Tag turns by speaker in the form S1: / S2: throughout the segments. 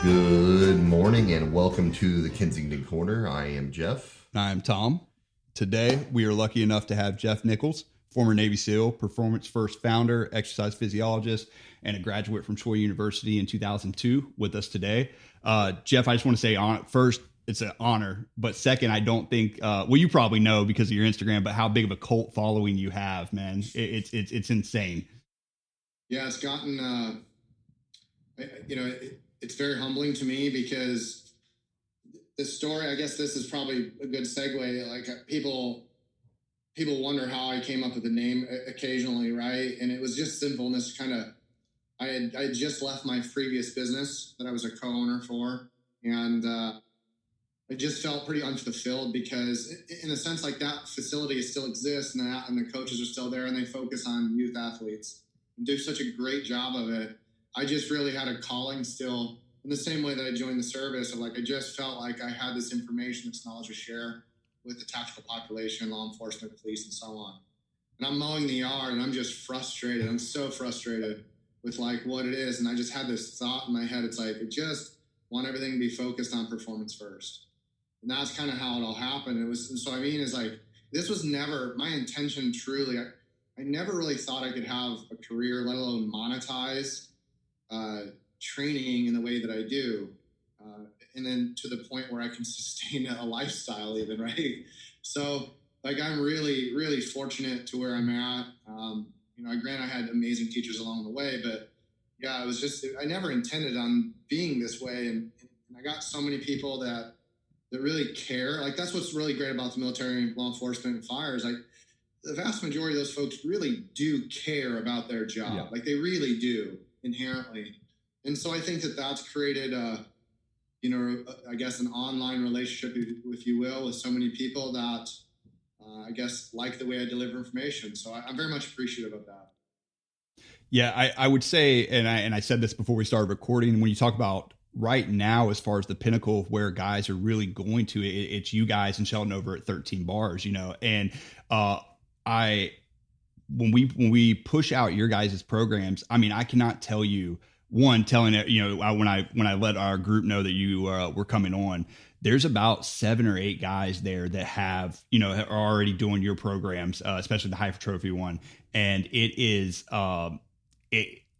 S1: Good morning and welcome to the Kensington Corner. I am Jeff.
S2: I'm Tom. Today, we are lucky enough to have Jeff Nichols, former Navy SEAL, Performance First founder, exercise physiologist, and a graduate from Troy University in 2002 with us today. Jeff, I just want to say first, it's an honor. But second, I don't think, well, you probably know because of your Instagram, but how big of a cult following you have, man. It's insane.
S3: Yeah, it's gotten, it's very humbling to me because this story, I guess this is probably a good segue. Like people wonder how I came up with the name occasionally, right? And it was just simple. And this kind of, I had just left my previous business that I was a co-owner for. And I just felt pretty unfulfilled because in a sense, like that facility still exists and the coaches are still there and they focus on youth athletes and do such a great job of it. I just really had a calling still in the same way that I joined the service. Of like, I just felt like I had this information, this knowledge to share with the tactical population, law enforcement, police, and so on. And I'm mowing the yard and I'm just frustrated. I'm so frustrated with like what it is. And I just had this thought in my head. It's like, I just want everything to be focused on performance first. And that's kind of how it all happened. It's like, this was never my intention truly. I never really thought I could have a career, let alone monetize training in the way that I do. And then to the point where I can sustain a lifestyle even, right? So like, I'm really, really fortunate to where I'm at. Granted I had amazing teachers along the way, but yeah, I never intended on being this way. And I got so many people that really care. Like, that's what's really great about the military, law enforcement, and fire is like the vast majority of those folks really do care about their job. Yeah. Like they really do inherently. And so I think that that's created I guess an online relationship, if you will, with so many people that I guess like the way I deliver information. So I'm very much appreciative of that.
S2: Yeah, I would say, and I said this before we started recording, when you talk about right now, as far as the pinnacle of where guys are really going to, it's you guys and Sheldon over at 13 Bars, and when we push out your guys' programs, I mean, I cannot tell you, telling it, when I let our group know that you were coming on, there's about 7 or 8 guys there that have, are already doing your programs, especially the hypertrophy one. And it is,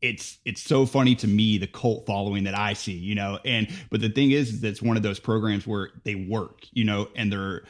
S2: it's so funny to me, the cult following that I see, but the thing is that it's one of those programs where they work, and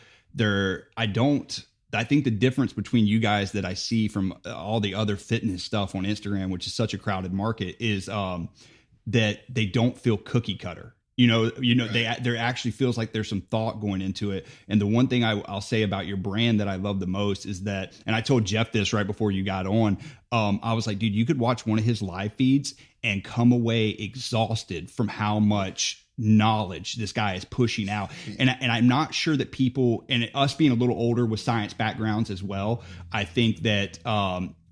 S2: I think the difference between you guys that I see from all the other fitness stuff on Instagram, which is such a crowded market, is that they don't feel cookie cutter. Right. There actually feels like there's some thought going into it. And the one thing I'll say about your brand that I love the most is that, and I told Jeff this right before you got on, I was like, dude, you could watch one of his live feeds and come away exhausted from how much knowledge this guy is pushing out. And I'm not sure that people, and us being a little older with science backgrounds as well, I think that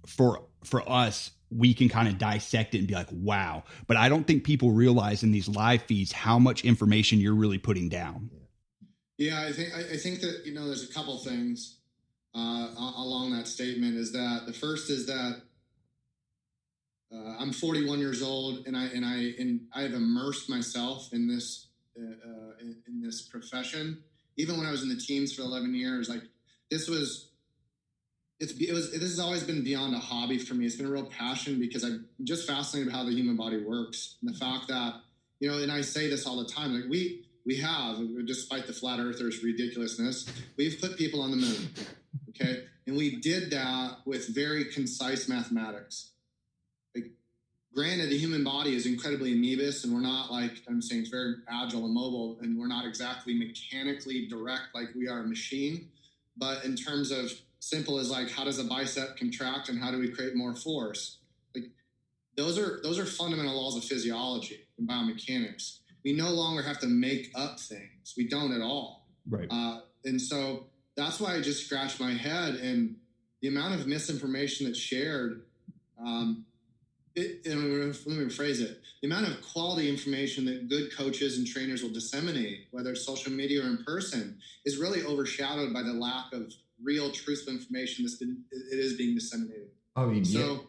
S2: for us, we can kind of dissect it and be like, wow. But I don't think people realize in these live feeds how much information you're really putting down.
S3: Yeah, I think that, there's a couple things along that statement. Is that the first is that I'm 41 years old, and I have immersed myself in this in this profession. Even when I was in the teams for 11 years, like this has always been beyond a hobby for me. It's been a real passion because I'm just fascinated by how the human body works, and the fact that and I say this all the time, like we have, despite the flat earthers' ridiculousness, we've put people on the moon, okay, and we did that with very concise mathematics. Granted, the human body is incredibly amoebous, and we're not, like I'm saying, it's very agile and mobile, and we're not exactly mechanically direct like we are a machine. But in terms of simple as like, how does a bicep contract and how do we create more force? Like those are fundamental laws of physiology and biomechanics. We no longer have to make up things. We don't at all.
S2: Right.
S3: And so that's why I just scratched my head, and the amount of misinformation that's shared. Let me rephrase it. The amount of quality information that good coaches and trainers will disseminate, whether it's social media or in person, is really overshadowed by the lack of real truthful information it is being disseminated.
S1: I mean,
S3: so,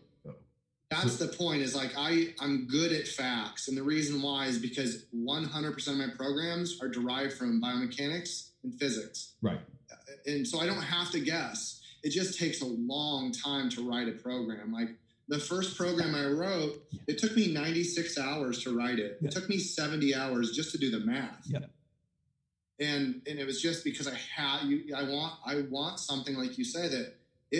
S3: That's the point, is like I'm good at facts. And the reason why is because 100% of my programs are derived from biomechanics and physics.
S2: Right.
S3: And so I don't have to guess. It just takes a long time to write a program. Like the first program I wrote, it took me 96 hours to write it. It took me 70 hours just to do the math.
S2: Yep.
S3: And it was just because I want something, like you say, that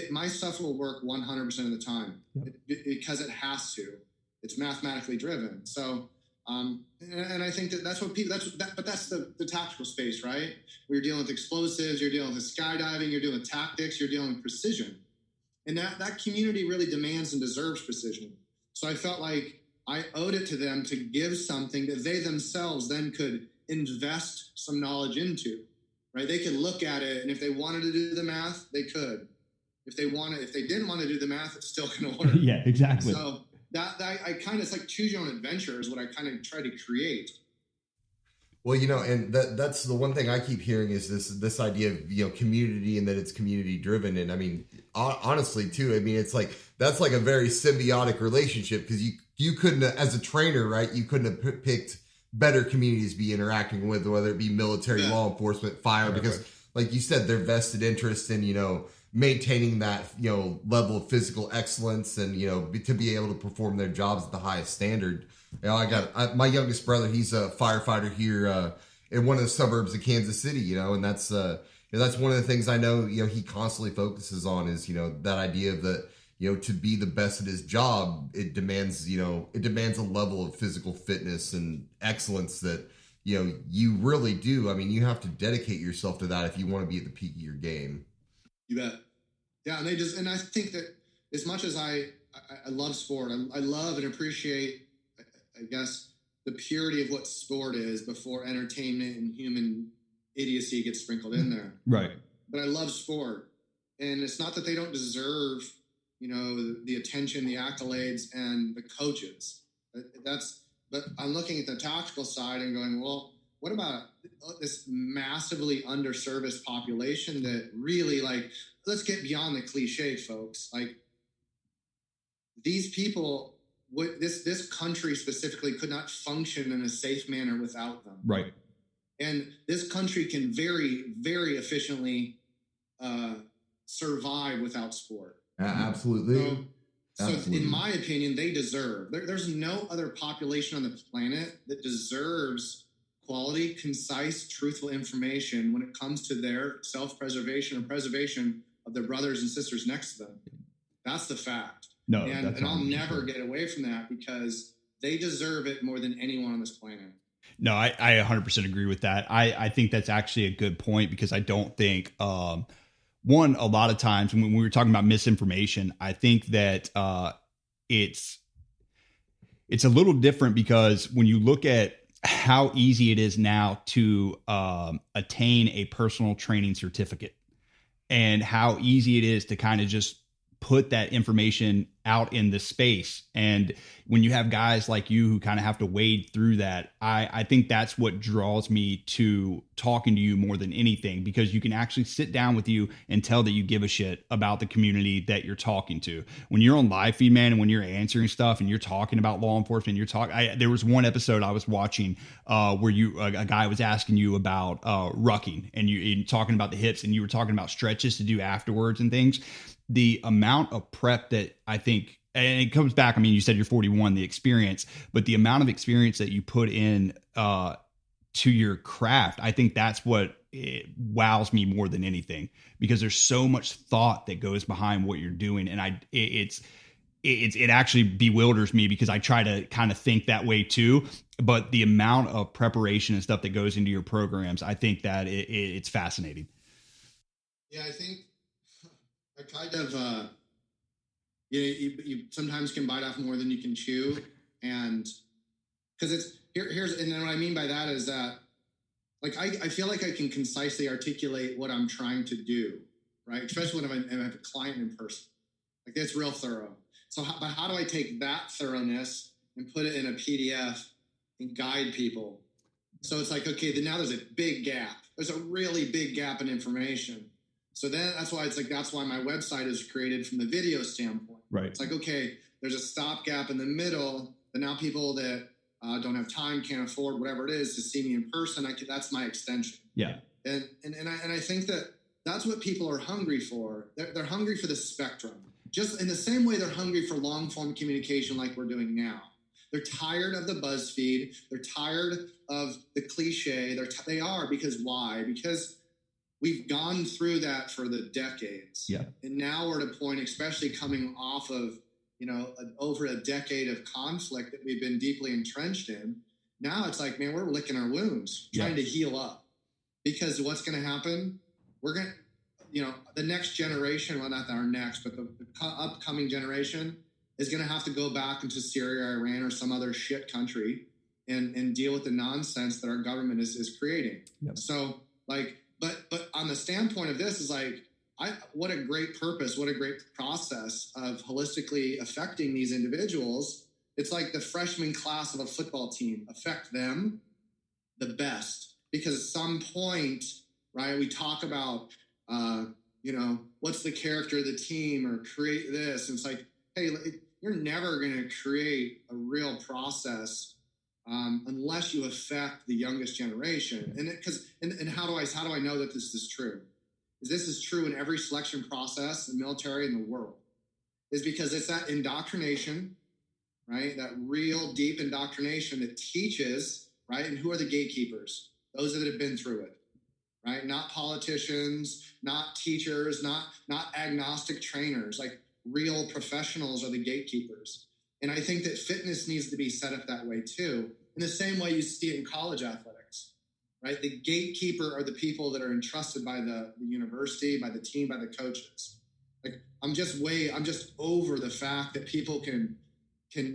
S3: my stuff will work 100% of the time.
S2: Yep.
S3: Because it has to. It's mathematically driven. So, and I think that's what people, but that's the tactical space, right? Where you're dealing with explosives, you're dealing with skydiving, you're dealing with tactics, you're dealing with precision. And that community really demands and deserves precision. So I felt like I owed it to them to give something that they themselves then could invest some knowledge into, right? They could look at it, and if they wanted to do the math, they could. If they didn't want to do the math, it's still going to work.
S2: Yeah, exactly.
S3: So that I kind of, it's like choose your own adventure is what I kind of try to create.
S1: Well, and that's the one thing I keep hearing is this idea of, community, and that it's community driven. And I mean, honestly too, I mean, it's like, that's like a very symbiotic relationship, because you couldn't, as a trainer, right, you couldn't have picked better communities to be interacting with, whether it be military, law enforcement, fire, because like you said, their vested interest in, maintaining that, level of physical excellence, and, to be able to perform their jobs at the highest standard. I got my youngest brother. He's a firefighter here in one of the suburbs of Kansas City. And that's one of the things I know. He constantly focuses on is that idea of that. To be the best at his job, it demands a level of physical fitness and excellence that you really do. I mean, you have to dedicate yourself to that if you want to be at the peak of your game.
S3: You bet. Yeah, and I think that as much as I love sport, I love and appreciate, I guess, the purity of what sport is before entertainment and human idiocy gets sprinkled in there.
S2: Right.
S3: But I love sport, and it's not that they don't deserve, the attention, the accolades, and the coaches. But I'm looking at the tactical side and going, well, what about this massively underserviced population that really, like, let's get beyond the cliche, folks. Like, these people, this country specifically could not function in a safe manner without them.
S2: Right.
S3: And this country can very, very efficiently survive without sport.
S1: Absolutely.
S3: So in my opinion, they deserve. There's no other population on the planet that deserves quality, concise, truthful information when it comes to their self-preservation or preservation of their brothers and sisters next to them. That's the fact.
S2: No,
S3: and I'll never get away from that, because they deserve it more than anyone on this planet.
S2: No, I 100% agree with that. I think that's actually a good point, because I don't think, one, a lot of times when we were talking about misinformation, I think that it's a little different, because when you look at how easy it is now to attain a personal training certificate, and how easy it is to kind of just put that information out in the space. And when you have guys like you who kind of have to wade through that, I think that's what draws me to talking to you more than anything, because you can actually sit down with you and tell that you give a shit about the community that you're talking to. When you're on live feed, man, and when you're answering stuff and you're talking about law enforcement, there was one episode I was watching where a guy was asking you about rucking, and you talking about the hips, and you were talking about stretches to do afterwards and things. The amount of prep that I think, and it comes back, I mean, you said you're 41, the experience, but the amount of experience that you put in to your craft, I think that's what wows me more than anything, because there's so much thought that goes behind what you're doing. And it actually bewilders me, because I try to kind of think that way too. But the amount of preparation and stuff that goes into your programs, I think that it's fascinating.
S3: Yeah, I think I kind of, you sometimes can bite off more than you can chew. And because and then what I mean by that is that, like, I feel like I can concisely articulate what I'm trying to do, right? Especially when I have a client in person. Like, that's real thorough. So how do I take that thoroughness and put it in a PDF and guide people? So it's like, okay, then now there's a big gap. There's a really big gap in information. So then that's why my website is created from the video standpoint.
S2: Right.
S3: It's like, okay, there's a stopgap in the middle, but now people that don't have time, can't afford, whatever it is, to see me in person, that's my extension.
S2: Yeah.
S3: And I think that's what people are hungry for. They're hungry for the spectrum. Just in the same way they're hungry for long form communication like we're doing now. They're tired of the BuzzFeed. They're tired of the cliche. They are because why? Because we've gone through that for the decades.
S2: Yeah.
S3: And now we're at a point, especially coming off of, over a decade of conflict that we've been deeply entrenched in. Now it's like, man, we're licking our wounds, trying to heal up. Because what's going to happen? We're going to, the next generation, well, not our next, but the upcoming generation is going to have to go back into Syria, Iran, or some other shit country and deal with the nonsense that our government is creating. Yep. So, but on the standpoint of this is what a great purpose, what a great process of holistically affecting these individuals. It's like the freshman class of a football team, affect them the best. Because at some point, right, we talk about, what's the character of the team or create this. And it's like, hey, you're never going to create a real process unless you affect the youngest generation. And how do I know that this is true? This is true in every selection process in the military in the world. Is because it's that indoctrination, right? That real deep indoctrination that teaches, right? And who are the gatekeepers? Those that have been through it, right? Not politicians, not teachers, not agnostic trainers. Like real professionals are the gatekeepers. And I think that fitness needs to be set up that way too. In the same way you see it in college athletics, right? The gatekeeper are the people that are entrusted by the university, by the team, by the coaches. Like I'm just over the fact that people can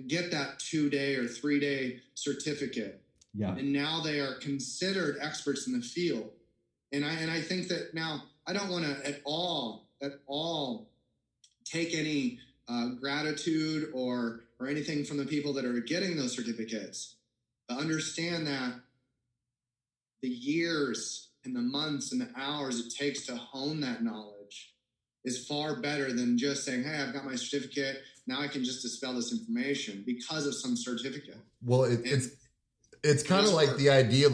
S3: get that 2-day or 3-day certificate. Yeah. And now they are considered experts in the field. And I think that now I don't want to at all take any gratitude or anything from the people that are getting those certificates. But understand that the years and the months and the hours it takes to hone that knowledge is far better than just saying, hey, I've got my certificate. Now I can just dispel this information because of some certificate.
S1: Well, it's kind of like the idea,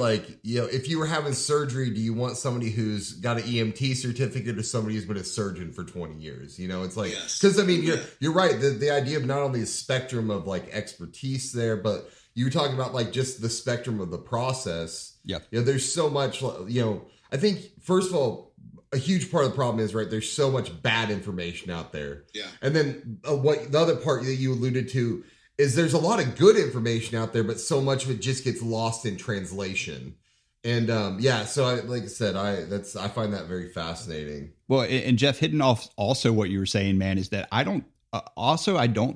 S1: if you were having surgery, do you want somebody who's got an EMT certificate or somebody who's been a surgeon for 20 years? It's like, because you're right. The idea of not only the spectrum of expertise there, but you were talking about just the spectrum of the process. Yeah. There's so much, I think first of all, a huge part of the problem is, right, there's so much bad information out there. Yeah. And then what the other part that you alluded to is there's a lot of good information out there, but so much of it just gets lost in translation. And so I find that very fascinating.
S2: Well, and Jeff, hitting off also what you were saying, man, is that I don't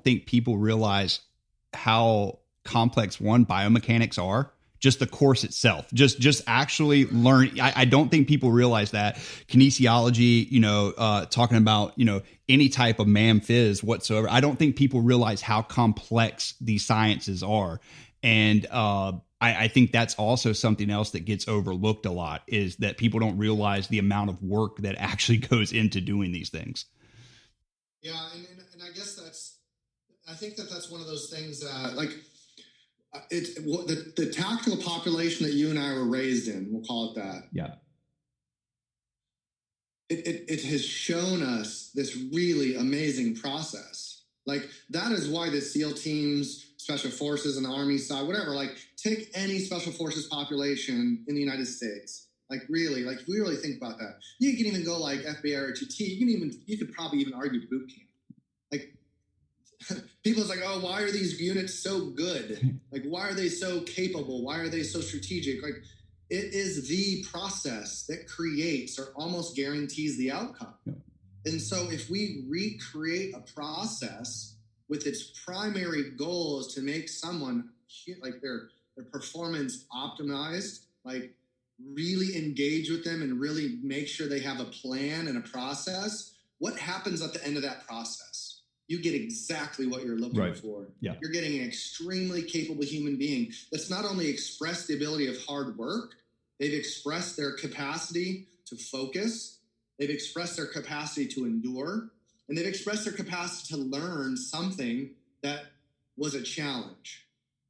S2: think people realize how complex biomechanics are. Just the course itself, just actually learn. I don't think people realize that kinesiology, talking about, any type of mam phys whatsoever. I don't think people realize how complex these sciences are. And I think that's also something else that gets overlooked a lot, is that people don't realize the amount of work that actually goes into doing these things.
S3: Yeah. And I guess I think that's one of those things that it's the tactical population that you and I were raised in, we'll call it that. Yeah. It has shown us this really amazing process. That is why the SEAL teams, special forces and the Army side, whatever, take any special forces population in the United States. If we really think about that, you can even go FBI or TT. You could probably even argue boot camp. People's oh, why are these units so good? Why are they so capable? Why are they so strategic? It is the process that creates or almost guarantees the outcome. Yeah. And so if we recreate a process with its primary goal is to make someone their performance optimized, really engage with them and really make sure they have a plan and a process, what happens at the end of that process? You get exactly what you're looking for. Yeah. You're getting an extremely capable human being that's not only expressed the ability of hard work, they've expressed their capacity to focus, they've expressed their capacity to endure, and they've expressed their capacity to learn something that was a challenge.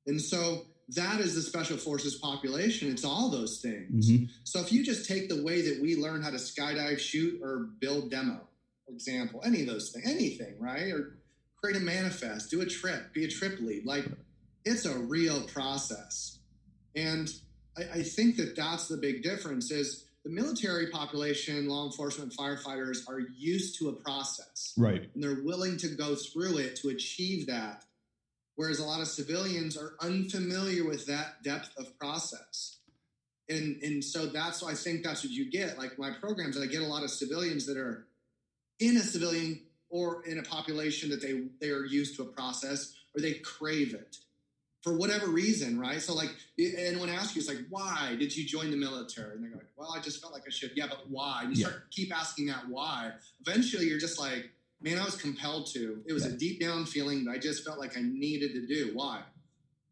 S3: And so that is the special forces population. It's all those things.
S2: Mm-hmm.
S3: So if you just take the way that we learn how to skydive, shoot, or build demo, for example, any of those things, anything, right? Or create a manifest, do a trip, be a trip lead. Like, it's a real process. And I think that that's the big difference is the military population, law enforcement, firefighters are used to a process.
S2: Right.
S3: And they're willing to go through it to achieve that. Whereas a lot of civilians are unfamiliar with that depth of process. And so that's why I think that's what you get. Like my programs, I get a lot of civilians that are in a civilian or in a population that they are used to a process or they crave it for whatever reason, right? So like anyone asks you, it's like, why did you join the military? And they're like, well, I just felt like I should. Yeah, but why? And you start keep asking that why. Eventually you're just like, man, I was compelled to. It was a deep down feeling that I just felt like I needed to do. Why?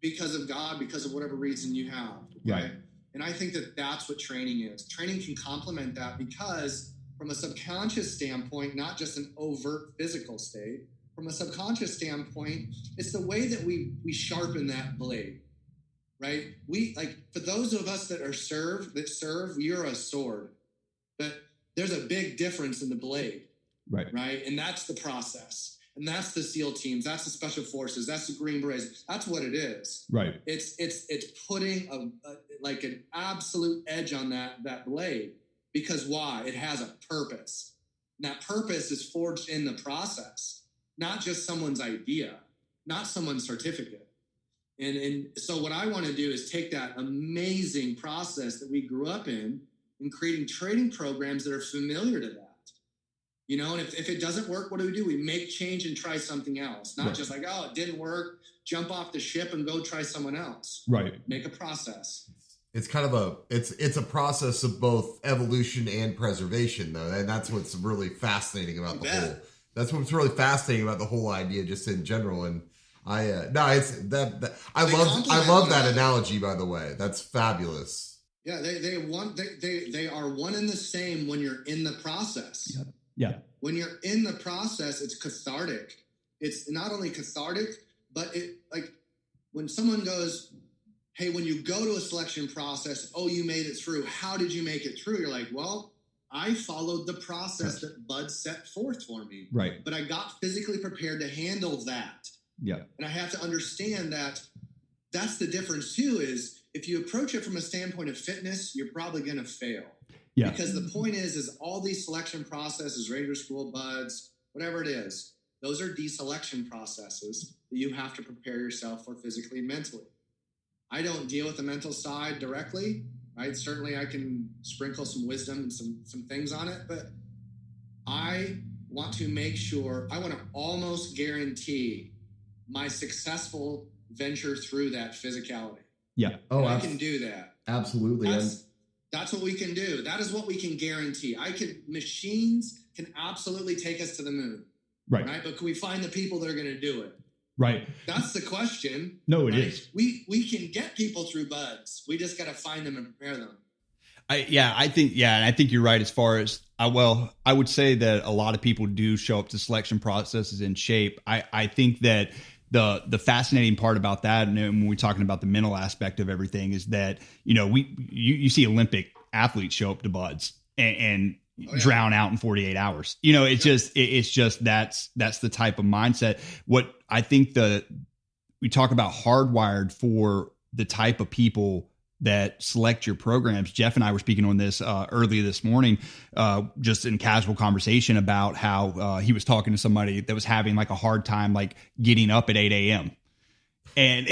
S3: Because of God, because of whatever reason you have. Okay?
S2: Right.
S3: And I think that that's what training is. Training can complement that because from a subconscious standpoint, not just an overt physical state, from a subconscious standpoint, it's the way that we sharpen that blade, right? We like for those of us that serve, you're a sword, but there's a big difference in the blade, right? And that's the process, and that's the SEAL teams, that's the Special Forces, that's the Green Berets. That's what it is,
S2: right?
S3: It's putting like an absolute edge on that blade because why? It has a purpose, and that purpose is forged in the process. Not just someone's idea, not someone's certificate. And so what I want to do is take that amazing process that we grew up in and creating training programs that are familiar to that. You know, and if it doesn't work, what do? We make change and try something else. Not just like, oh, it didn't work, jump off the ship and go try someone else.
S2: Right.
S3: Make a process.
S1: It's kind of it's a process of both evolution and preservation, though. And that's what's really fascinating about the whole. That's what's really fascinating about the whole idea, just in general. And I love that analogy. By the way, that's fabulous.
S3: Yeah, they are one and the same when you're in the process.
S2: Yeah.
S3: When you're in the process, it's cathartic. It's not only cathartic, but it like when someone goes, "Hey, when you go to a selection process, oh, you made it through. How did you make it through?" You're like, "Well, I followed the process that Bud set forth for me.
S2: Right.
S3: But I got physically prepared to handle that."
S2: Yeah.
S3: And I have to understand that that's the difference too, is if you approach it from a standpoint of fitness, you're probably going to fail.
S2: Yeah.
S3: Because the point is all these selection processes, Ranger School, Buds, whatever it is, those are deselection processes that you have to prepare yourself for physically and mentally. I don't deal with the mental side directly. Right? Certainly I can sprinkle some wisdom and some things on it, but I want to make sure, I want to almost guarantee my successful venture through that physicality.
S2: Yeah.
S1: Oh,
S3: I can do that.
S1: Absolutely.
S3: That's what we can do. That is what we can guarantee. Machines can absolutely take us to the moon. Right. But can we find the people that are going to do it?
S2: Right.
S3: That's the question.
S2: No, it is.
S3: We can get people through Buds. We just got to find them and prepare them.
S2: I think you're right as far as I would say that a lot of people do show up to selection processes in shape. I think that the fascinating part about that, and when we're talking about the mental aspect of everything, is that, you know, you see Olympic athletes show up to Buds and drown out in 48 hours. You know, it's just that's the type of mindset. What I think we talk about hardwired for the type of people that select your programs. Jeff and I were speaking on this earlier this morning, just in casual conversation about how he was talking to somebody that was having like a hard time, like getting up at 8 a.m. And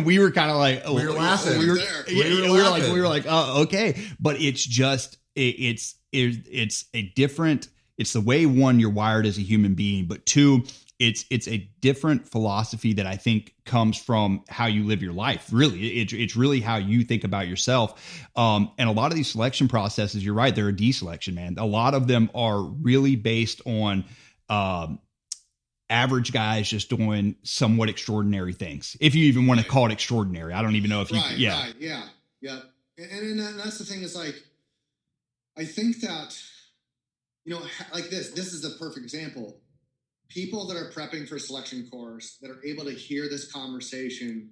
S2: we were kind of like,
S1: we were laughing.
S2: We were like, oh, okay. But it's just, it's a different, it's the way, one, you're wired as a human being, but two, it's a different philosophy that I think comes from how you live your life. Really, it's really how you think about yourself. And a lot of these selection processes, you're right, they're a deselection, man. A lot of them are really based on average guys just doing somewhat extraordinary things. If you even want to call it extraordinary, I don't even know if you.
S3: Right. Yeah. And that's the thing is like, I think that, you know, like this is a perfect example. people that are prepping for selection course that are able to hear this conversation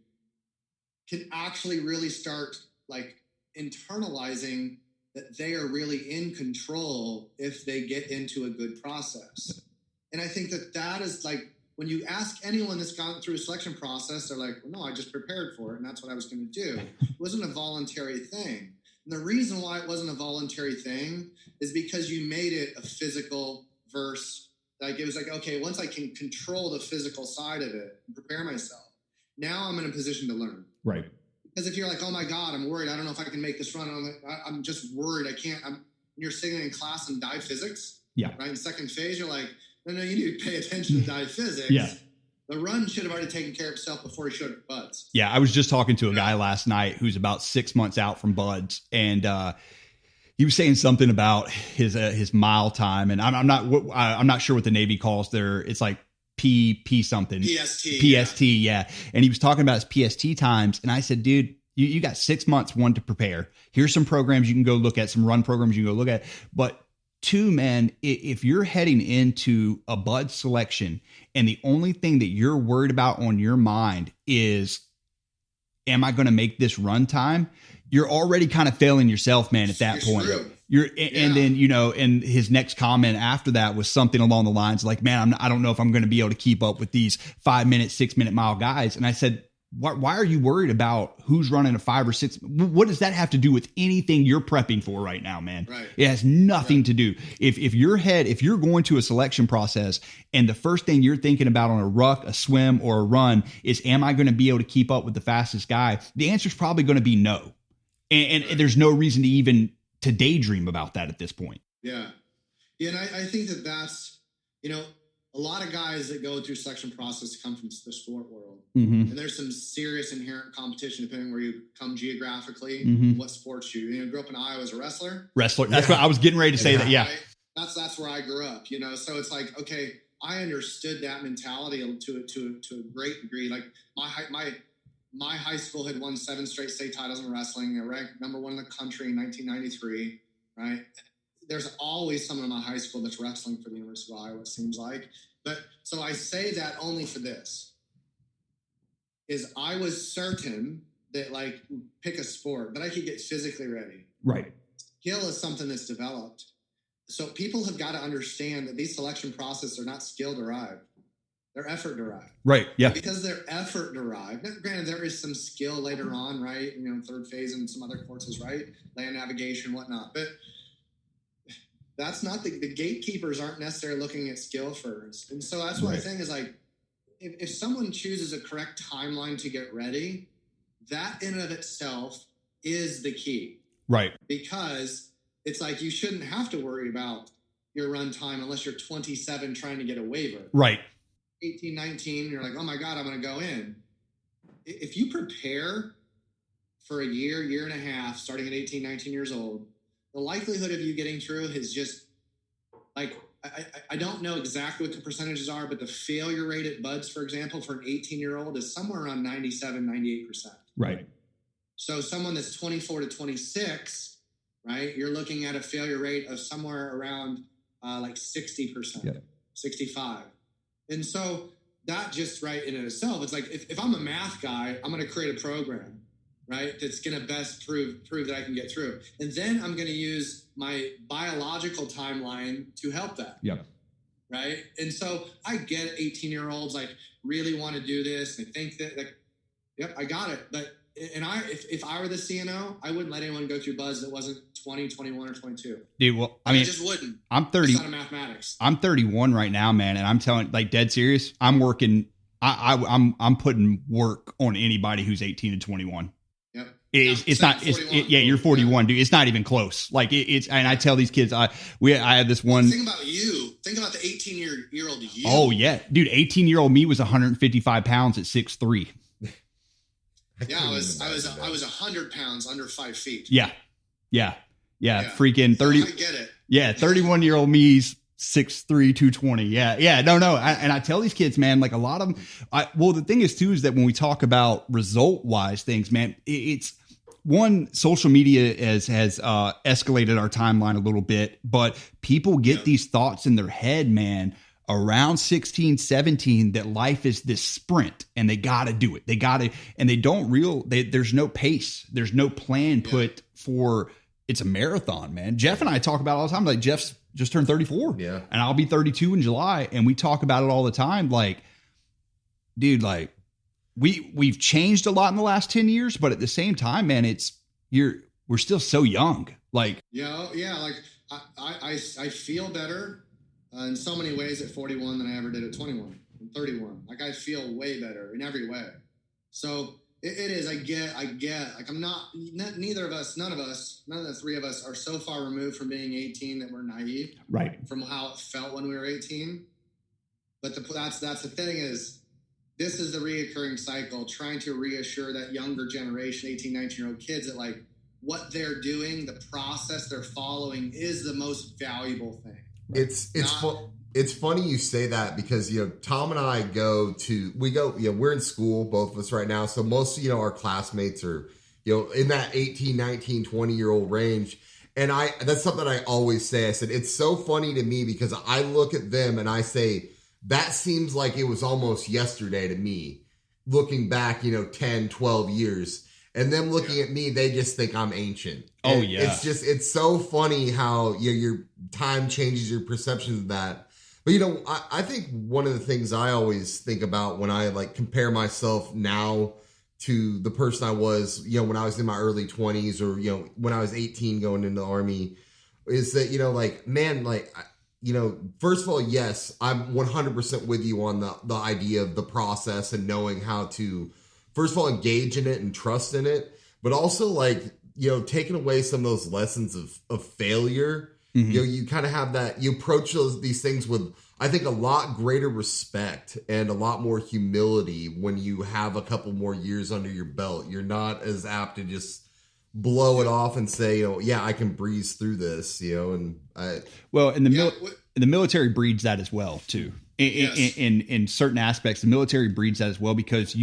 S3: can actually really start like internalizing that they are really in control if they get into a good process. And I think that is like, when you ask anyone that's gone through a selection process, they're like, well, no, I just prepared for it, and that's what I was going to do. It wasn't a voluntary thing. And the reason why it wasn't a voluntary thing is because you made it a physical verse. Like, it was like, okay, once I can control the physical side of it and prepare myself, now I'm in a position to learn.
S2: Right.
S3: Because if you're like, oh my God, I'm worried, I don't know if I can make this run. I'm just worried. I can't. You're sitting in class in dive physics.
S2: Yeah.
S3: Right. In second phase, you're like, no, you need to pay attention to dive physics.
S2: Yeah.
S3: The run should have already taken care of itself before he showed up buds.
S2: Yeah. I was just talking to a guy last night who's about 6 months out from buds, and he was saying something about his mile time, and I'm not sure what the Navy calls their. It's like P something. PST. Yeah. And he was talking about his PST times, and I said, dude, you got 6 months, one, to prepare. Here's some programs you can go look at, some run programs you can go look at, but. Two, man, if you're heading into a bud selection and the only thing that you're worried about on your mind is, am I going to make this run time? You're already kind of failing yourself, man, at that point. And then, and his next comment after that was something along the lines like, man, I don't know if I'm going to be able to keep up with these 5 minute, 6 minute mile guys. And I said, why are you worried about who's running a 5 or 6? What does that have to do with anything you're prepping for right now, man?
S3: Right.
S2: It has nothing to do. If you're going to a selection process and the first thing you're thinking about on a ruck, a swim, or a run is, am I going to be able to keep up with the fastest guy? The answer is probably going to be no. And there's no reason to even to daydream about that at this point.
S3: Yeah. Yeah. And I think that's, a lot of guys that go through selection process come from the sport world.
S2: Mm-hmm.
S3: And there's some serious inherent competition depending where you come geographically, what sports you grew up in Iowa as a wrestler.
S2: That's what I was getting ready to say. That. Yeah.
S3: Right? That's where I grew up, so it's like, okay, I understood that mentality to a great degree. Like my high school had won 7 straight state titles in wrestling. They ranked number 1 in the country in 1993. Right. There's always someone in my high school that's wrestling for the University of Iowa, it seems like. But so I say that only for this, is I was certain that, like, pick a sport, that I could get physically ready.
S2: Right.
S3: Skill is something that's developed. So people have got to understand that these selection processes are not skill derived. They're effort derived.
S2: Right. Yeah.
S3: Because they're effort derived. Now, granted, there is some skill later on, right? Third phase and some other courses, right? Land navigation, whatnot. But that's not the gatekeepers aren't necessarily looking at skill first. And so that's what I think is like, if someone chooses a correct timeline to get ready, that in and of itself is the key.
S2: Right.
S3: Because it's like, you shouldn't have to worry about your run time unless you're 27 trying to get a waiver.
S2: Right.
S3: 18, 19, you're like, oh my God, I'm going to go in. If you prepare for a year and a half, starting at 18, 19 years old, the likelihood of you getting through is just like, I don't know exactly what the percentages are, but the failure rate at buds, for example, for an 18-year-old is somewhere around 97, 98%.
S2: Right.
S3: So someone that's 24 to 26, right, you're looking at a failure rate of somewhere around like 60%, 65. And so that just right in itself, it's like, if I'm a math guy, I'm going to create a program, right, that's going to best prove that I can get through. And then I'm going to use my biological timeline to help that.
S2: Yep.
S3: Right. And so I get 18-year-olds like really want to do this. And they think that, like, yep, I got it. But, and if I were the CNO, I wouldn't let anyone go through buzz that wasn't 20, 21, or 22.
S2: Dude, well, I mean,
S3: I just wouldn't.
S2: I'm 30.
S3: It's not a mathematics.
S2: I'm 31 right now, man. And I'm telling, like, dead serious, I'm working. I'm putting work on anybody who's 18 to 21.
S3: Yep.
S2: It's not, you're 41, dude. It's not even close. Like it's, and I tell these kids, I had this one.
S3: Think about you. Think about the 18-year-old you.
S2: Oh yeah, dude. 18-year-old me was 155 pounds at 6'3".
S3: Yeah, I was 100 pounds under 5 feet.
S2: Yeah. Freaking 30.
S3: I get it.
S2: Yeah. 31-year-old me's 6'3", 220. Yeah. No. And I tell these kids, man, like a lot of them. Well, the thing is too, is that when we talk about result wise things, man, it's one, social media has escalated our timeline a little bit, but people get these thoughts in their head, man, around 16, 17 that life is this sprint and they got to do it. And they don't there's no pace. There's no plan put for, it's a marathon, man. Jeff and I talk about it all the time. Like, Jeff's just turned 34 and I'll be 32 in July. And we talk about it all the time. Like, dude, like we've changed a lot in the last 10 years, but at the same time, man, we're still so young. Like,
S3: like I feel better in so many ways at 41 than I ever did at 21 and 31. Like, I feel way better in every way. So it is, I get, like, I'm not, neither of us, none of the three of us are so far removed from being 18 that we're naive.
S2: Right.
S3: From how it felt when we were 18. But that's the thing is, this is the reoccurring cycle, trying to reassure that younger generation, 18, 19-year-old kids that, like, what they're doing, the process they're following is the most valuable thing.
S1: It's funny you say that because, Tom and I we're in school, both of us right now. So most of, our classmates are, in that 18, 19, 20-year-old range. And that's something I always say. I said, it's so funny to me because I look at them and I say, that seems like it was almost yesterday to me, looking back, 10, 12 years. And them looking at me, they just think I'm ancient.
S2: Oh, yeah.
S1: It's so funny how your time changes your perception of that. But, I think one of the things I always think about when I compare myself now to the person I was, when I was in my early 20s or, when I was 18 going into the Army is that, first of all, yes, I'm 100% with you on the idea of the process and knowing how to, first of all, engage in it and trust in it, but also taking away some of those lessons of failure. Mm-hmm. You kind of have that, you approach these things with, I think, a lot greater respect and a lot more humility when you have a couple more years under your belt. You're not as apt to just blow it off and say, I can breeze through this, and
S2: the military breeds that as well too. In certain aspects, the military breeds that as well because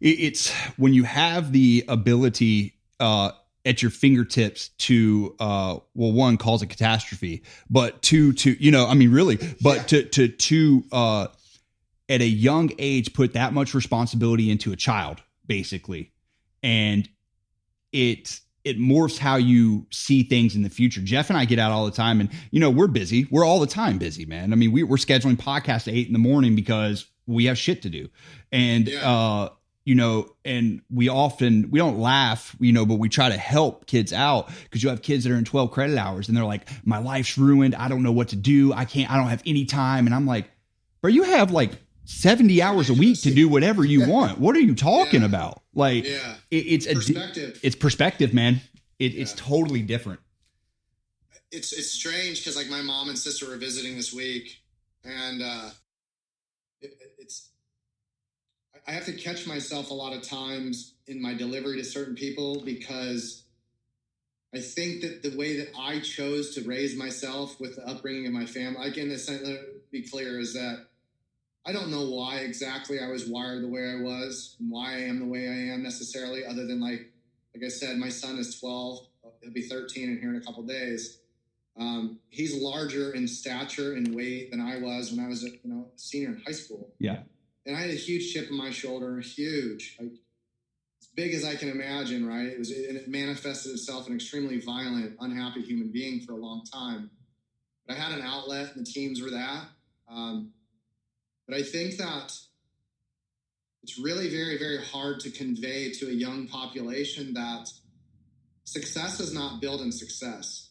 S2: it's when you have the ability at your fingertips to one, cause a catastrophe, but to at a young age put that much responsibility into a child basically, and it morphs how you see things in the future. Jeff and I get out all the time and, we're busy. We're all the time busy, man. I mean, we're scheduling podcasts at 8 a.m. because we have shit to do. And, and we don't laugh, but we try to help kids out because you have kids that are in 12 credit hours and they're like, my life's ruined. I don't know what to do. I don't have any time. And I'm like, bro, you have 70 hours a week to do whatever you want. What are you talking about? It's perspective. It's perspective, man. It's totally different.
S3: It's strange because my mom and sister were visiting this week, and I have to catch myself a lot of times in my delivery to certain people because I think that the way that I chose to raise myself with the upbringing of my family, again, this, let me be clear, is that I don't know why exactly I was wired the way I was and why I am the way I am necessarily, other than like I said, my son is 12. He'll be 13 in here in a couple of days. He's larger in stature and weight than I was when I was a senior in high school.
S2: Yeah.
S3: And I had a huge chip on my shoulder, huge, as big as I can imagine, right? And it manifested itself in an extremely violent, unhappy human being for a long time. But I had an outlet, and the teams were that. But I think that it's really very, very hard to convey to a young population that success is not built in success.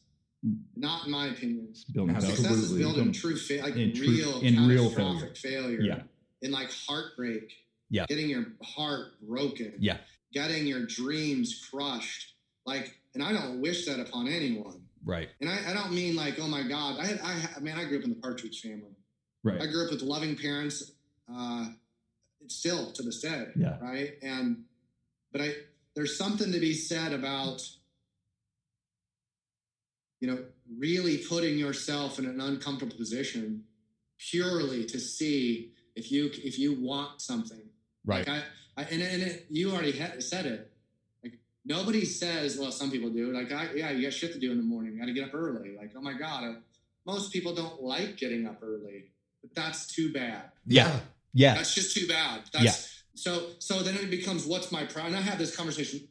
S3: Not in my opinion. Success is built in true real catastrophic failure.
S2: Yeah.
S3: In heartbreak.
S2: Yeah.
S3: Getting your heart broken.
S2: Yeah.
S3: Getting your dreams crushed. And I don't wish that upon anyone.
S2: Right.
S3: And I don't mean oh my God. I grew up in the Partridge family.
S2: Right.
S3: I grew up with loving parents, still to this day.
S2: Yeah.
S3: Right. But there's something to be said about, really putting yourself in an uncomfortable position purely to see if you want something.
S2: Right.
S3: You already said it. Nobody says, well, some people do. You got shit to do in the morning. You got to get up early. Oh my God. Most people don't like getting up early. but that's too bad.
S2: Yeah.
S3: That's just too bad. So then it becomes, what's my priority? And I have this conversation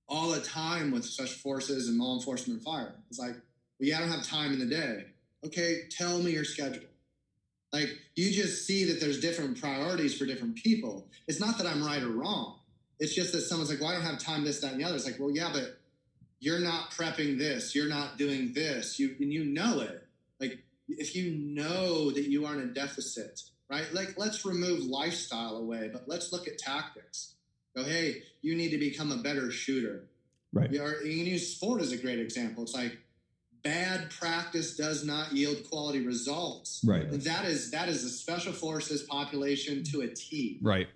S3: all the time with special forces and law enforcement and fire. It's like, well, yeah, I don't have time in the day. Okay, tell me your schedule. Like, you just see that there's different priorities for different people. It's not that I'm right or wrong. It's just that someone's like, well, I don't have time, this, that, and the other. It's like, well, yeah, but you're not prepping this. You're not doing this. And you know it. Like, if you know that you are in a deficit, right? Like, let's remove lifestyle away, but let's look at tactics. Go, hey, you need to become a better shooter.
S2: Right.
S3: You can use sport as a great example. It's like, bad practice does not yield quality results.
S2: Right.
S3: And that is the special forces population to a T.
S2: Right.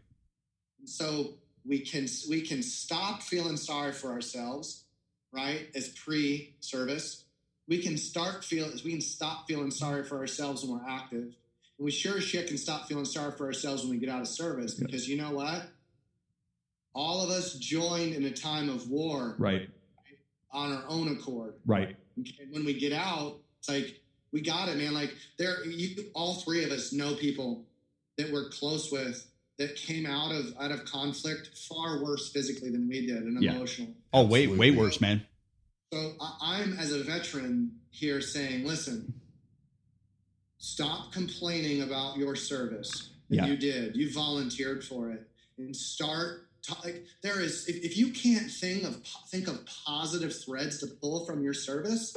S3: So we can stop feeling sorry for ourselves, right? As pre-service, we can stop feeling sorry for ourselves when we're active, and we sure as shit can stop feeling sorry for ourselves when we get out of service. Because you know what? All of us joined in a time of war,
S2: right,
S3: on our own accord,
S2: right.
S3: And when we get out, it's like, we got it, man. Like, all three of us know people that we're close with that came out of conflict far worse physically than we did, and emotionally.
S2: Oh, way worse, man.
S3: So I'm, as a veteran here, saying, listen, stop complaining about your service that you did. You volunteered for it, and start. Like, there is, if you can't think of positive threads to pull from your service,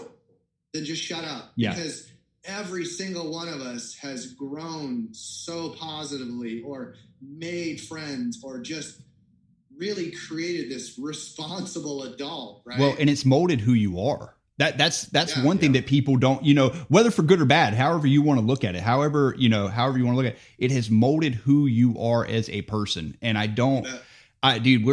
S3: then just shut up.
S2: Yeah.
S3: Because every single one of us has grown so positively, or made friends, or just really created this responsible adult, right?
S2: Well, and it's molded who you are. That's one thing that people don't, whether for good or bad, however you want to look at it, however you want to look at it, it has molded who you are as a person. And dude,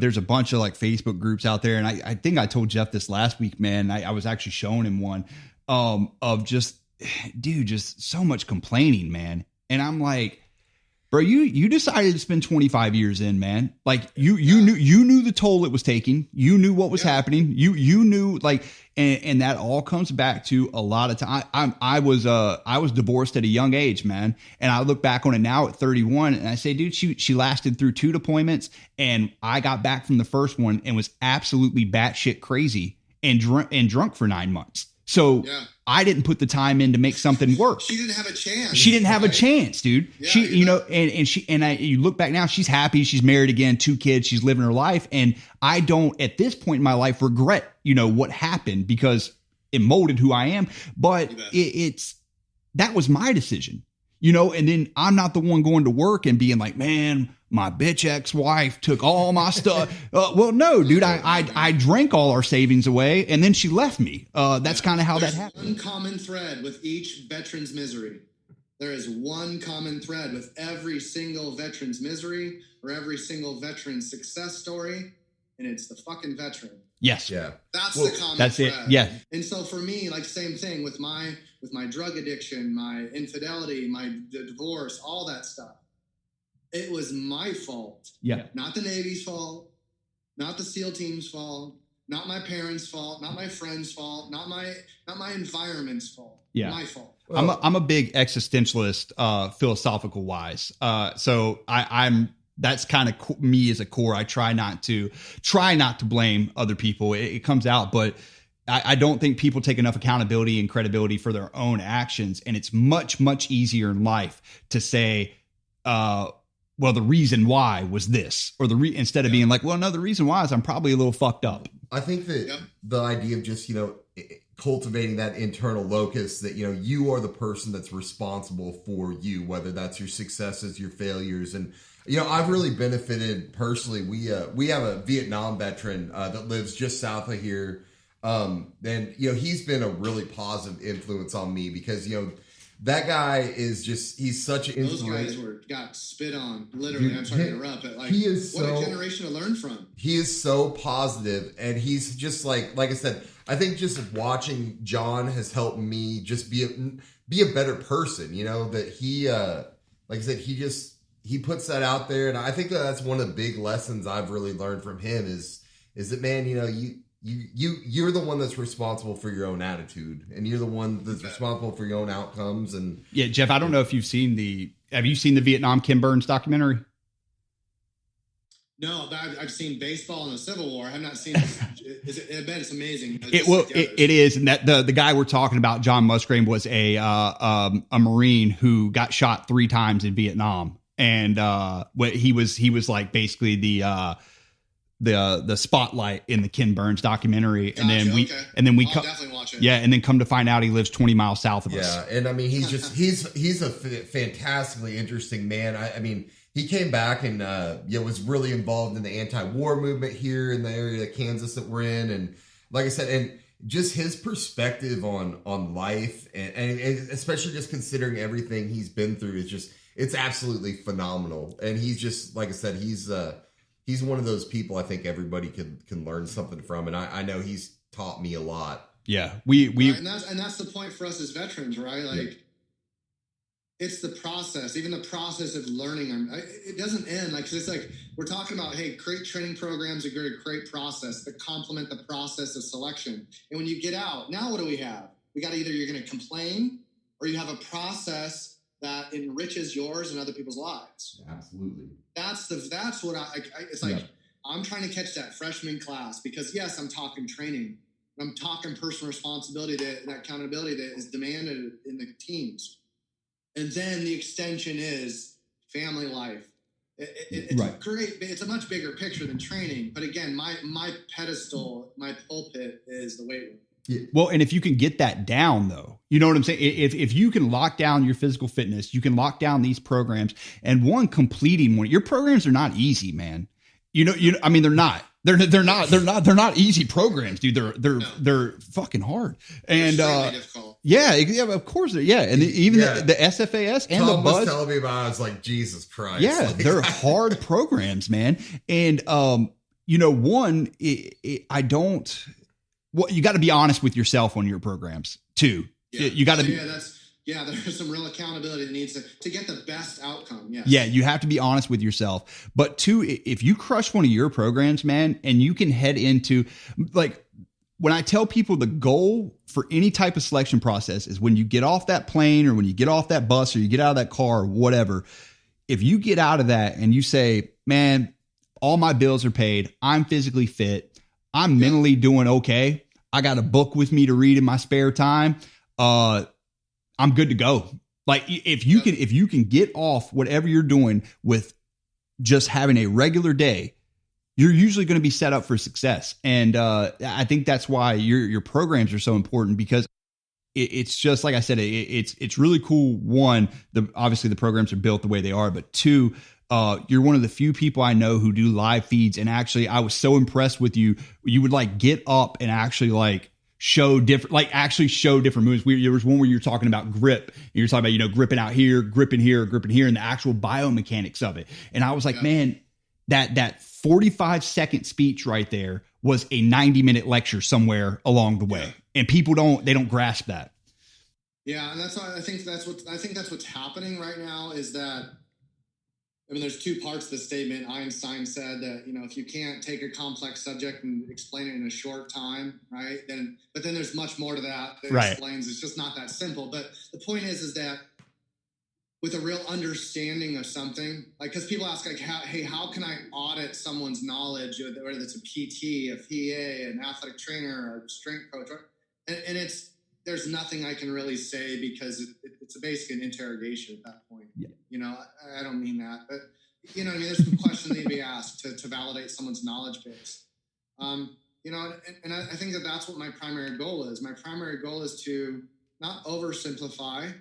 S2: there's a bunch of like Facebook groups out there. And I think I told Jeff this last week, man. I was actually showing him one of just so much complaining, man. And I'm like, bro, you decided to spend 25 years in, man. Like you knew the toll it was taking. You knew what was happening. You knew, like, and that all comes back to a lot of time. I was divorced at a young age, man. And I look back on it now at 31 and I say, dude, she lasted through 2 deployments, and I got back from the first one and was absolutely batshit crazy and drunk for 9 months. So I didn't put the time in to make something work.
S3: She didn't have a chance.
S2: She didn't have a chance, dude. Yeah, you look back now, she's happy. She's married again, 2 kids. She's living her life. And I don't, at this point in my life, regret, what happened, because it molded who I am. But that was my decision, and then I'm not the one going to work and being like, man, my bitch ex-wife took all my stuff. Well, no, dude, I drank all our savings away, and then she left me. That's kind of how that happened.
S3: One common thread with each veteran's misery. There is one common thread with every single veteran's misery, or every single veteran's success story, and it's the fucking veteran.
S2: Yes.
S3: Yeah. That's the common
S2: that's
S3: thread.
S2: It. Yeah.
S3: And so for me, like, same thing with my drug addiction, my infidelity, my divorce, all that stuff. It was my fault.
S2: Yeah.
S3: Not the Navy's fault, not the SEAL team's fault, not my parents' fault, not my friends' fault, not my environment's fault.
S2: Yeah.
S3: My fault.
S2: Well, I'm a big existentialist, philosophical wise. So I'm that's kind of me as a core. I try not to blame other people. It comes out, but I don't think people take enough accountability and credibility for their own actions. And it's much, much easier in life to say, well, the reason why was this, or instead of being like, well, no, the reason why is I'm probably a little fucked up.
S1: I think that the idea of just, cultivating that internal locus that, you are the person that's responsible for you, whether that's your successes, your failures. And, I've really benefited personally. We have a Vietnam veteran that lives just south of here. And, he's been a really positive influence on me because, that guy is he's such an inspiration.
S3: Those guys got spit on, literally. I'm sorry to interrupt, but like, what a generation to learn from.
S1: He is so positive, and he's just like I said, I think just watching John has helped me just be a better person, that he, like I said, he puts that out there. And I think that's one of the big lessons I've really learned from him is that, man, you're the one that's responsible for your own attitude, and you're the one that's responsible for your own outcomes. And
S2: yeah, Jeff, I don't know if have you seen the Vietnam Ken Burns documentary?
S3: No, but I've seen baseball and the Civil War. I've not seen. I bet it's amazing.
S2: It is, and that the guy we're talking about, John Musgrave, was a Marine who got shot 3 times in Vietnam, and he was like basically the spotlight in the Ken Burns documentary.
S3: Gotcha,
S2: and then we
S3: I'll definitely watch it.
S2: Yeah, and then come to find out he lives 20 miles south of us.
S1: Yeah, and I mean he's a fantastically interesting man. I mean. He came back and was really involved in the anti-war movement here in the area of Kansas that we're in, and like I said, and just his perspective on life, and especially just considering everything he's been through is it's absolutely phenomenal. And he's just, like I said, he's one of those people I think everybody can learn something from, and I know he's taught me a lot.
S2: Yeah,
S3: and that's the point for us as veterans, right? Like. Yeah. It's the process, even the process of learning. It doesn't end. Like, 'cause it's like, we're talking about, hey, create training programs, a great process that complement the process of selection. And when you get out, now what do we have? We got either you're going to complain or you have a process that enriches yours and other people's lives.
S1: Absolutely.
S3: That's what it's like, I'm trying to catch that freshman class because yes, I'm talking training. I'm talking personal responsibility, that accountability that is demanded in the teams. And then the extension is family life. It's right. Great. It's a much bigger picture than training. But again, my pedestal, my pulpit is the weight room.
S2: Yeah. Well, and if you can get that down, though, you know what I'm saying? If you can lock down your physical fitness, you can lock down these programs, and completing one. Your programs are not easy, man. I mean, they're not. They're not easy programs, dude. They're fucking hard. And yeah, of course. Yeah, and even the SFAS and
S1: Tom
S2: the Buzz
S1: was telling me about it, I was like, Jesus Christ.
S2: Yeah, they're hard programs, man. And you got to be honest with yourself on your programs too.
S3: Yeah.
S2: You got to be.
S3: There's some real accountability that needs to get the best outcome. Yes.
S2: Yeah, you have to be honest with yourself. But two, if you crush one of your programs, man, and you can head into, like, when I tell people the goal for any type of selection process is when you get off that plane or when you get off that bus or you get out of that car or whatever, if you get out of that and you say, man, all my bills are paid, I'm physically fit, I'm mentally doing okay, I got a book with me to read in my spare time, I'm good to go. Like if you can get off whatever you're doing with just having a regular day, you're usually going to be set up for success. And I think that's why your programs are so important, because it's just like I said, it's really cool. One, obviously the programs are built the way they are, but two, you're one of the few people I know who do live feeds. And actually, I was so impressed with you. You would like get up and actually show different moves. There was one where you're talking about grip, and you're talking about, gripping out here, gripping here, and the actual biomechanics of it. And I was like, man, that 45-second speech right there was a 90-minute lecture somewhere along the way. And people don't grasp that.
S3: Yeah. And that's why I think that's what's happening right now is that, I mean, there's two parts to the statement. Einstein said that, if you can't take a complex subject and explain it in a short time, right? But then there's much more to that explains it's just not that simple. But the point is that with a real understanding of something, like, because people ask, like, how can I audit someone's knowledge, whether it's a PT, a PA, an athletic trainer, a strength coach, and there's nothing I can really say because it's basically an interrogation at that point. Yeah. I don't mean that, but there's some questions that need to be asked to validate someone's knowledge base. And I think that's what my primary goal is. My primary goal is to not oversimplify,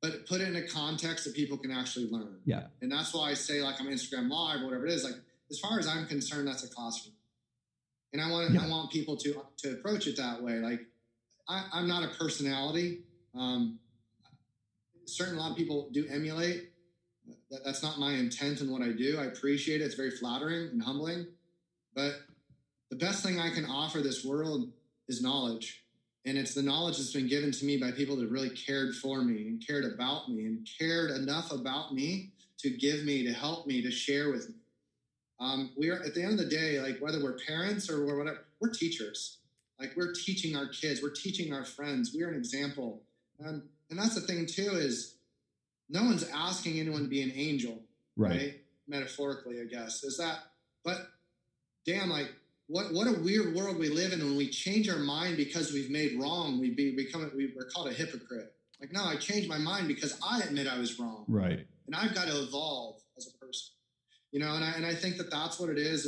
S3: but put it in a context that people can actually learn.
S2: Yeah.
S3: And that's why I say, like, I'm Instagram Live or whatever it is. Like, as far as I'm concerned, that's a classroom. And I want people to approach it that way. Like, I'm not a personality. Certainly a lot of people do emulate. That's not my intent in what I do. I appreciate it. It's very flattering and humbling. But the best thing I can offer this world is knowledge. And it's the knowledge that's been given to me by people that really cared for me and cared about me and cared enough about me to give me, to help me, to share with me. We are, at the end of the day, like whether we're parents or we're whatever, we're teachers. Like we're teaching our kids, we're teaching our friends. We are an example. And that's the thing too, is no one's asking anyone to be an angel, right? Metaphorically, I guess. Is that, but damn, like what a weird world we live in when we change our mind because we've made wrong. We're called a hypocrite. Like, no, I changed my mind because I admit I was wrong.
S2: Right.
S3: And I've got to evolve as a person, you know? And I think that that's what it is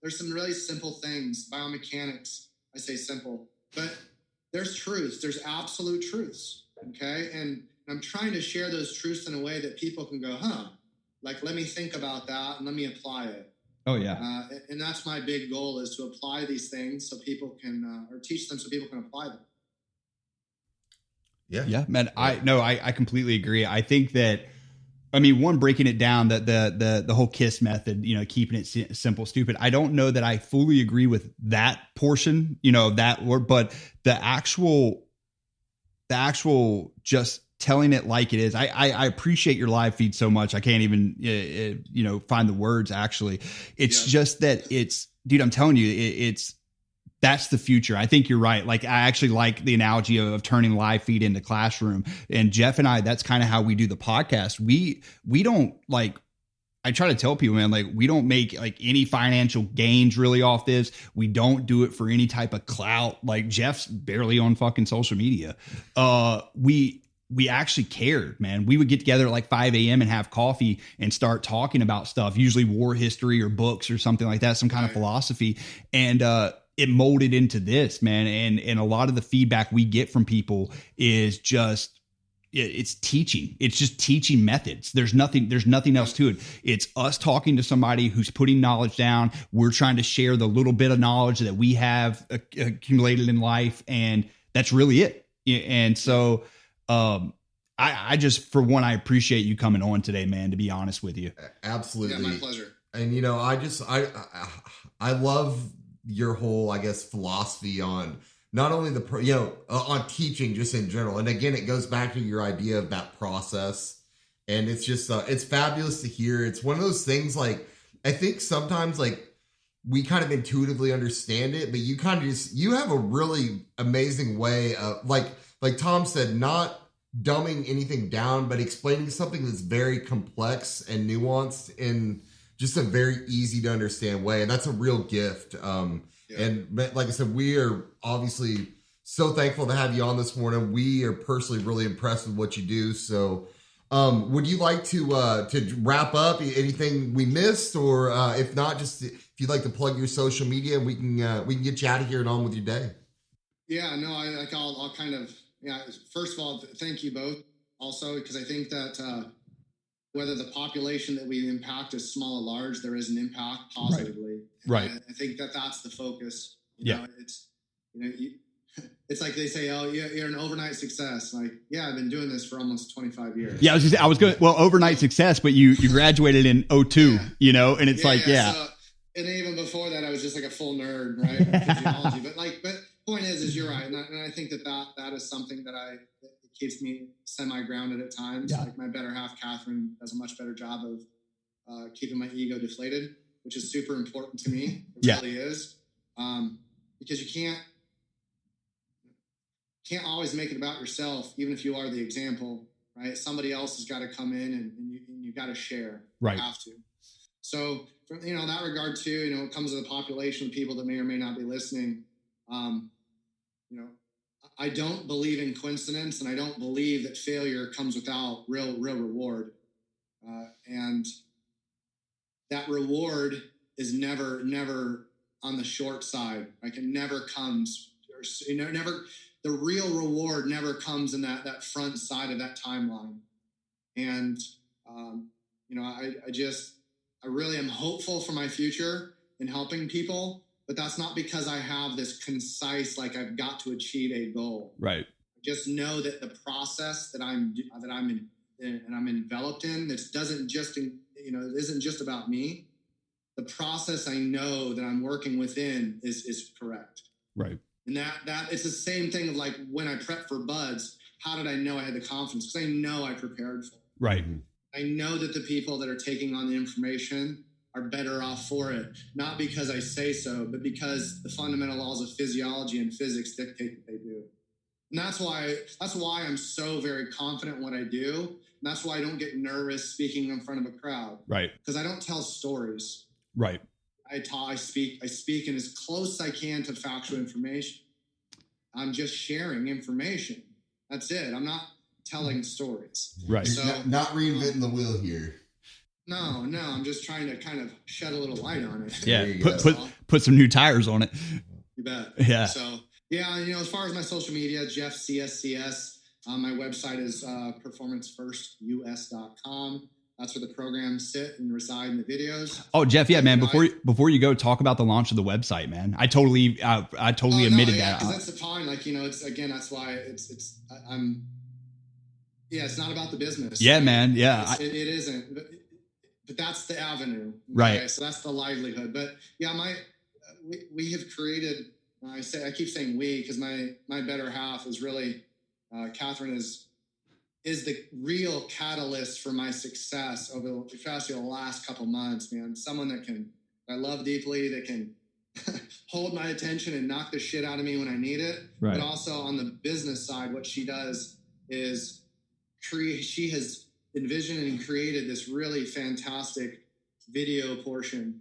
S3: there's some really simple things, biomechanics. I say simple, but there's truths. There's absolute truths. Okay. And I'm trying to share those truths in a way that people can go, like, let me think about that and let me apply it.
S2: Oh yeah.
S3: And that's my big goal, is to apply these things so people can, or teach them so people can apply them.
S2: Yeah, man. I completely agree. I think that, I mean, one, breaking it down, that the whole KISS method, you know, keeping it simple, stupid. I don't know that I fully agree with that portion, you know, that word, but the actual just telling it like it is. I appreciate your live feed so much. I can't even, you know, find the words actually. It's just that dude, I'm telling you, that's the future. I think you're right. Like, I actually like the analogy of turning live feed into classroom. And Jeff and I, that's kind of how we do the podcast. We don't, like, I try to tell people, man, like, we don't make like any financial gains really off this. We don't do it for any type of clout. Like, Jeff's barely on fucking social media. We actually cared, man. We would get together at like 5 a.m. and have coffee and start talking about stuff, usually war history or books or something like that, some kind of philosophy. And, it molded into this, man. And a lot of the feedback we get from people is just, it's teaching. It's just teaching methods. There's nothing else to it. It's us talking to somebody who's putting knowledge down. We're trying to share the little bit of knowledge that we have accumulated in life. And that's really it. And so, I just, for one, I appreciate you coming on today, man, to be honest with you.
S1: Absolutely.
S3: Yeah, my pleasure.
S1: And, you know, I love your whole, I guess, philosophy on not only on teaching just in general. And again, it goes back to your idea of that process. And it's just, it's fabulous to hear. It's one of those things, like, I think sometimes, like, we kind of intuitively understand it, but you kind of you have a really amazing way of, like Tom said, not dumbing anything down, but explaining something that's very complex and nuanced in just a very easy to understand way. And that's a real gift. And like I said, we are obviously so thankful to have you on this morning. We are personally really impressed with what you do. So would you like to wrap up anything we missed, or if not, just if you'd like to plug your social media, we can get you out of here and on with your day.
S3: Yeah, no, I'll kind of, first of all, thank you both also, because I think that, whether the population that we impact is small or large, there is an impact positively.
S2: Right.
S3: I think that that's the focus. You know, it's, it's like they say, oh, you're an overnight success. Like, yeah, I've been doing this for almost 25 years.
S2: Yeah, I was going, well, overnight success, but you graduated in 2002, you know, and it's So,
S3: and even before that, I was just like a full nerd, right? Physiology. But point is you're right. And I think that is something that keeps me semi-grounded at times.
S2: Yeah.
S3: Like, my better half, Catherine, does a much better job of keeping my ego deflated, which is super important to me. It really is. Because you can't always make it about yourself, even if you are the example, right? Somebody else has got to come in and you got to share.
S2: Right.
S3: You have to. So, in that regard too, it comes to the population of people that may or may not be listening. I don't believe in coincidence, and I don't believe that failure comes without real reward. And that reward is never on the short side. Like, it never comes, the real reward never comes in that front side of that timeline. And, I really am hopeful for my future in helping people. But that's not because I have this concise, like, I've got to achieve a goal.
S2: Right.
S3: Just know that the process that I'm enveloped in, this isn't just about me. The process I know that I'm working within is correct.
S2: Right.
S3: And that it's the same thing of, like, when I prep for buds, how did I know I had the confidence? Because I know I prepared for it.
S2: Right.
S3: I know that the people that are taking on the information are better off for it. Not because I say so, but because the fundamental laws of physiology and physics dictate that they do. And that's why I'm so very confident in what I do. And that's why I don't get nervous speaking in front of a crowd.
S2: Right.
S3: Because I don't tell stories.
S2: Right.
S3: I speak in as close as I can to factual information. I'm just sharing information. That's it. I'm not telling stories.
S2: Right.
S1: So, not reinventing the wheel here.
S3: No. I'm just trying to kind of shed a little light on it.
S2: Yeah. Put some new tires on it.
S3: You bet.
S2: Yeah.
S3: So yeah, as far as my social media, Jeff CSCS. My website is performancefirst.us.com. That's where the programs sit and reside in the videos.
S2: Oh, Jeff, yeah, man. Before you go, talk about the launch of the website, man. I totally admitted that.
S3: Because that's fine. Like, it's again, that's why it's not about the business.
S2: Yeah, man. Yeah,
S3: it isn't. But that's the avenue, okay?
S2: Right? So
S3: that's the livelihood. But yeah, we have created. I keep saying we because my better half is really Catherine is the real catalyst for my success especially the last couple months, man. Someone that I love deeply, that can hold my attention and knock the shit out of me when I need it.
S2: Right.
S3: But also on the business side, what she does is she has envisioned and created this really fantastic video portion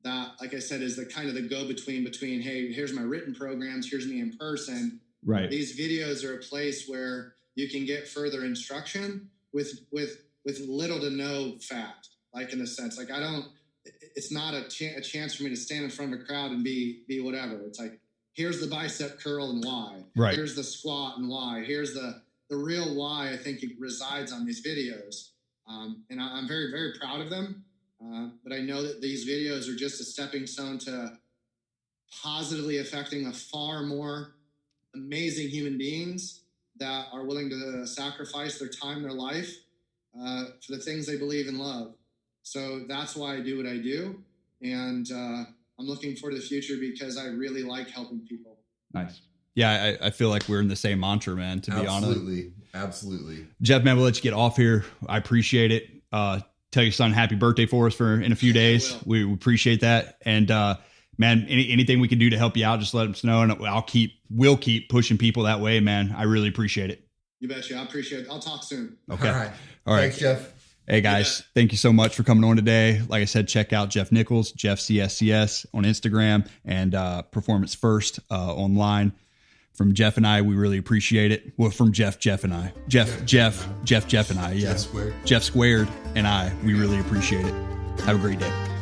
S3: that, like I said, is the kind of the go-between between, hey, here's my written programs, here's me in person.
S2: Right.
S3: These videos are a place where you can get further instruction with little to no fact, like in a sense. Like it's not a chance for me to stand in front of a crowd and be whatever. It's like, here's the bicep curl and why.
S2: Right.
S3: Here's the squat and why. Here's the real why I think it resides on these videos. And I'm very, very proud of them. But I know that these videos are just a stepping stone to positively affecting a far more amazing human beings that are willing to sacrifice their time, their life for the things they believe and love. So that's why I do what I do. And I'm looking forward to the future because I really like helping people.
S2: Nice. Yeah, I feel like we're in the same mantra, man, to be honest.
S1: Absolutely.
S2: Jeff, man, we'll let you get off here. I appreciate it. Tell your son happy birthday for us in a few days. We appreciate that. And man, anything we can do to help you out, just let us know. And we'll keep pushing people that way, man. I really appreciate it.
S3: You betcha. I appreciate it. I'll talk soon.
S2: Okay.
S1: All right.
S2: Thanks,
S1: Jeff.
S2: Hey guys, thank you so much for coming on today. Like I said, check out Jeff Nichols, Jeff CSCS on Instagram, and Performance First online. From Jeff and I, we really appreciate it. Well, from Jeff and I. Jeff and I, yeah.
S1: Jeff Squared.
S2: Jeff Squared and I, we really appreciate it. Have a great day.